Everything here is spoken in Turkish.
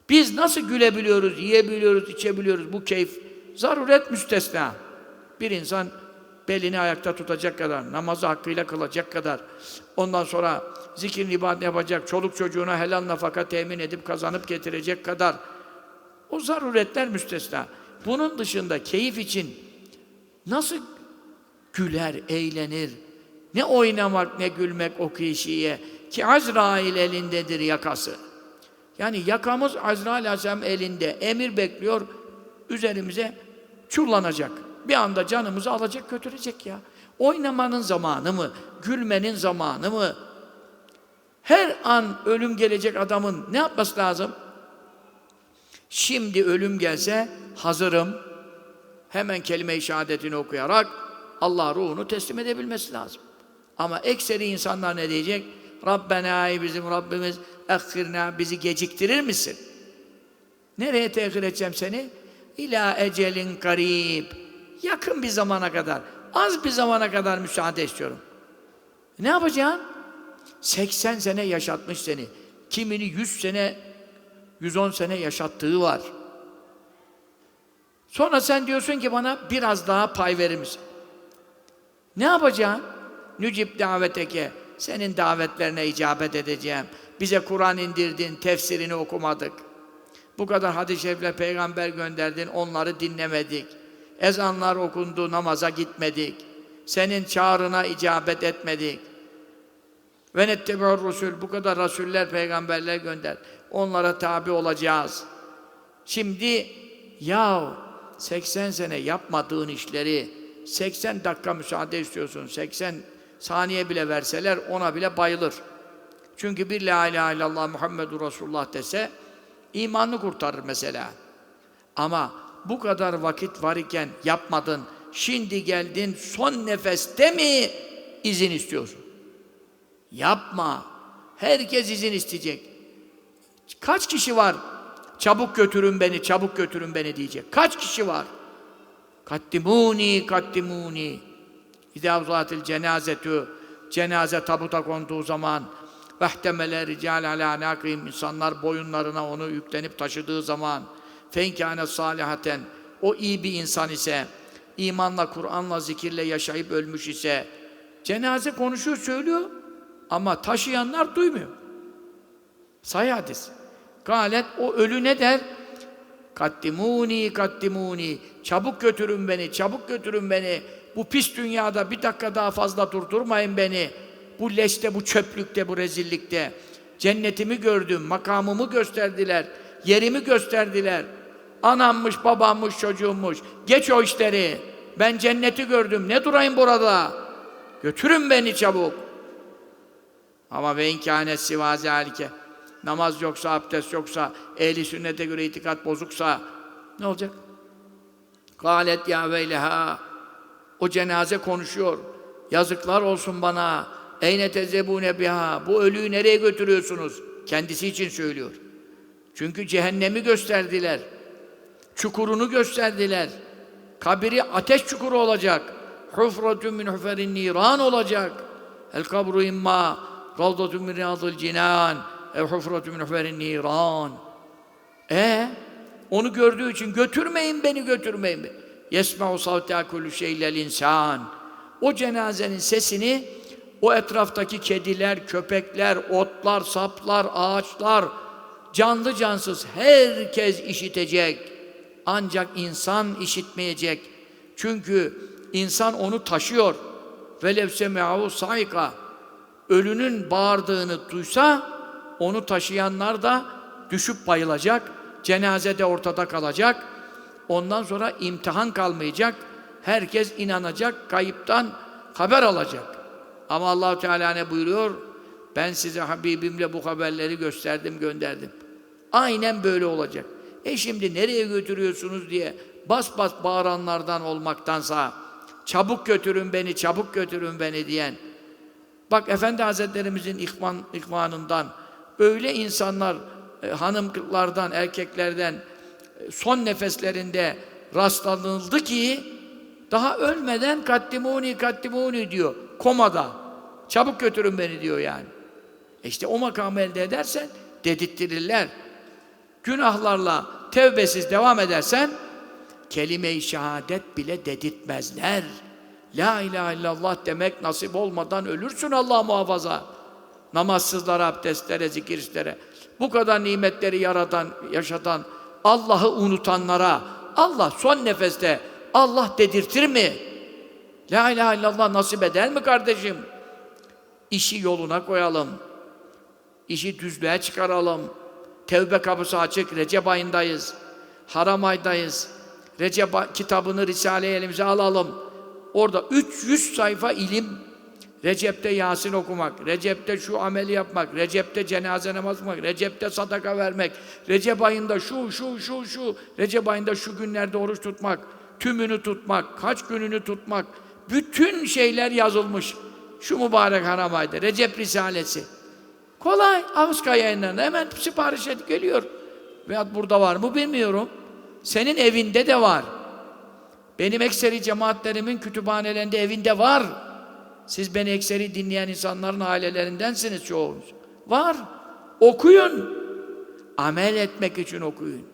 Biz nasıl gülebiliyoruz, yiyebiliyoruz, içebiliyoruz? Bu keyif, zaruret müstesna. Bir insan belini ayakta tutacak kadar, namazı hakkıyla kılacak kadar, ondan sonra zikir, ibadet yapacak, çoluk çocuğuna helal nafaka temin edip kazanıp getirecek kadar, o zaruretler müstesna. Bunun dışında keyif için nasıl güler, eğlenir, ne oynamak, ne gülmek o kişiye ki Azrail elindedir yakası. Yani yakamız Azrail Aleyhisselam elinde, emir bekliyor, üzerimize çullanacak. Bir anda canımızı alacak, götürecek ya. Oynamanın zamanı mı? Gülmenin zamanı mı? Her an ölüm gelecek adamın ne yapması lazım? Şimdi ölüm gelse hazırım. Hemen kelime-i şehadetini okuyarak Allah ruhunu teslim edebilmesi lazım. Ama ekseri insanlar ne diyecek? Rabbena, ey bizim Rabbimiz, ehhirna, bizi geciktirir misin? Nereye tehir edeceğim seni? İlâ ecelin karib. Yakın bir zamana kadar, az bir zamana kadar müsaade istiyorum. Ne yapacaksın? 80 sene yaşatmış seni. Kimini 100 sene, 110 sene yaşattığı var. Sonra sen diyorsun ki bana biraz daha pay verir misin? Ne yapacaksın? Nücib daveteke. Senin davetlerine icabet edeceğim. Bize Kur'an indirdin, tefsirini okumadık. Bu kadar hadis-i şerifle peygamber gönderdin, onları dinlemedik. Ezanlar okundu, namaza gitmedik. Senin çağrına icabet etmedik. Ve nettebi'ur rusul, bu kadar rasuller, peygamberler gönder. Onlara tabi olacağız. Şimdi ya 80 sene yapmadığın işleri 80 dakika müsaade istiyorsun. 80 saniye bile verseler ona bile bayılır. Çünkü bir la ilahe illallah Muhammedur Resulullah dese imanını kurtarır mesela. Ama bu kadar vakit var iken yapmadın. Şimdi geldin son nefeste mi izin istiyorsun? Yapma. Herkes izin isteyecek. Kaç kişi var? Çabuk götürün beni, çabuk götürün beni diyecek. Kaç kişi var? Kaddimuni, kaddimuni. İzâ uzatil cenazetü. Cenaze tabuta konduğu zaman vehtemele rical alâ nâkîm. İnsanlar boyunlarına onu yüklenip taşıdığı zaman fenkâne sâlihaten. O iyi bir insan ise, imanla, Kur'an'la, zikirle yaşayıp ölmüş ise, cenaze konuşuyor, söylüyor ama taşıyanlar duymuyor. Sahih hadis. Galet, o ölü ne der? Kaddimuni, kaddimuni. Çabuk götürün beni, çabuk götürün beni. Bu pis dünyada bir dakika daha fazla durdurmayın beni. Bu leşte, bu çöplükte, bu rezillikte. Cennetimi gördüm, makamımı gösterdiler, yerimi gösterdiler. Anammış, babammış, çocuğummuş. Geç o işleri. Ben cenneti gördüm. Ne durayım burada? Götürün beni çabuk. Ama ve inkânet sivâ zâlike. Namaz yoksa, abdest yoksa, ehli sünnete göre itikat bozuksa ne olacak? Kâlet ya veyleha. O cenaze konuşuyor. Yazıklar olsun bana. Eyne tezebûne biha. Bu ölüyü nereye götürüyorsunuz? Kendisi için söylüyor. Çünkü cehennemi gösterdiler. Çukurunu gösterdiler. Kabri ateş çukuru olacak. Hufratun min huferin niran olacak. El kabru imma ravdatun min riyadil cinan ev hufratun min huferin niran. Onu gördüğü için götürmeyin beni, götürmeyin beni. Yesma'u savte'a kullu şeylel insan. O cenazenin sesini o etraftaki kediler, köpekler, otlar, saplar, ağaçlar, canlı cansız herkes işitecek. Ancak insan işitmeyecek. Çünkü insan onu taşıyor. Velev semi'ahu saika. Ölünün bağırdığını duysa onu taşıyanlar da düşüp bayılacak. Cenaze de ortada kalacak. Ondan sonra imtihan kalmayacak. Herkes inanacak, kayıptan haber alacak. Ama Allah-u Teala ne buyuruyor? Ben size Habibimle bu haberleri gösterdim, gönderdim. Aynen böyle olacak. Şimdi nereye götürüyorsunuz diye bas bas bağıranlardan olmaktansa çabuk götürün beni, çabuk götürün beni diyen. Bak Efendi Hazretlerimizin ihvanından öyle insanlar, hanımlardan, erkeklerden son nefeslerinde rastlanıldı ki daha ölmeden kaddimuni kaddimuni diyor. Komada. Çabuk götürün beni diyor yani. İşte o makamı elde edersen dedirttirirler. günahlarla tevbesiz devam edersen kelime-i şehadet bile dedirtmezler. La ilahe illallah demek nasip olmadan ölürsün, Allah muhafaza. Namazsızlara, abdestlere, zikirlere, bu kadar nimetleri yaratan, yaşatan, Allah'ı unutanlara Allah son nefeste Allah dedirtir mi? La ilahe illallah nasip eder mi kardeşim? İşi yoluna koyalım. İşi düzlüğe çıkaralım. Tevbe kapısı açık. Recep ayındayız. Haram aydayız. Recep kitabını, Risale-i elimize alalım. Orada 300 sayfa ilim. Recep'te Yasin okumak, Recep'te şu ameli yapmak, Recep'te cenaze namazı kılmak, Recep'te sadaka vermek, Recep ayında şu, Recep ayında şu günlerde oruç tutmak, tümünü tutmak, kaç gününü tutmak, bütün şeyler yazılmış. Şu mübarek haram ayda, Recep Risalesi. Kolay, Avska yayınlarında hemen sipariş et geliyor. Veyahut burada var mı bilmiyorum. Senin evinde de var. Benim ekseri cemaatlerimin kütüphanelerinde evinde var. Siz beni ekseri dinleyen insanların ailelerindensiniz çoğunuz. Var. Okuyun. Amel etmek için okuyun.